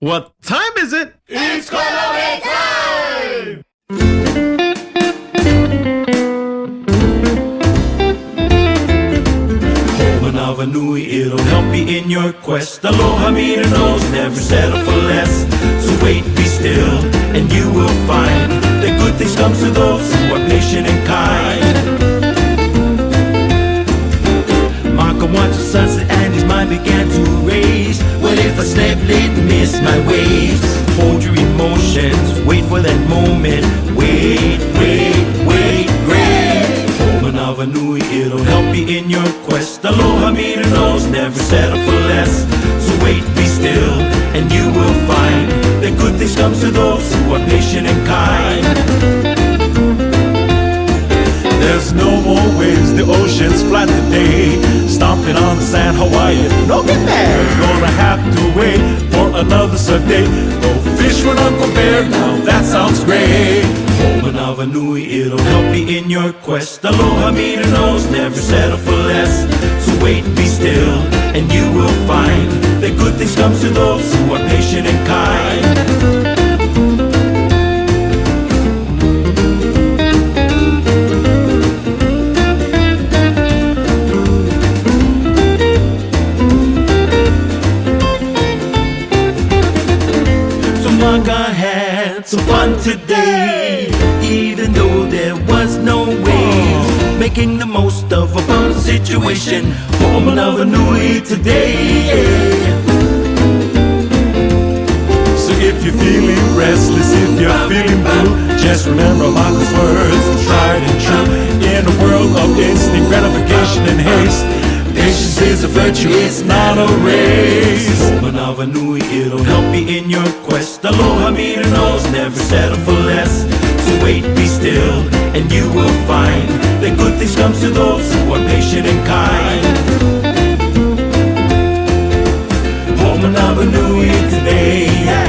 What time is it? It's Kolohe Time! Hoomanawanui, it'll help you in your quest. Aloha meter knows never settle for less. So wait, be still, and you will find that good things come to those who are patient and kind. Maka watched the sunset and his mind began to race. What if I slept late and missed my waves? Hold your emotions, wait for that moment. Wait, wait. Omanawanui, it'll help you in your quest. Aloha meter knows never settle for less. So wait, be still, and you will find that good things come to those who are patient and kind. There's no more waves, the ocean's flat today. Stomping on the sand, Hawaiian, no get mad. We're gonna have to wait for another Sunday. Go fish with Uncle Bear, now that sounds great. Omanawanui, it'll help you in your quest. Aloha meter knows never settle for less. So wait, be still, and you will find that good things come to those who are patient and kind. Maka had some fun today, even though there was no waves. Making the most of a fun situation. Hoomanawanui today. So if you're feeling restless, if you're feeling blue, just remember Maka's words, tried and true. In a world of instant gratification and haste, patience is a virtue, it's not a race. Omanawanui, it'll help you in your quest. Aloha meter knows never settle for less. So wait, be still, and you will find that good things come to those who are patient and kind. Omanawanui today.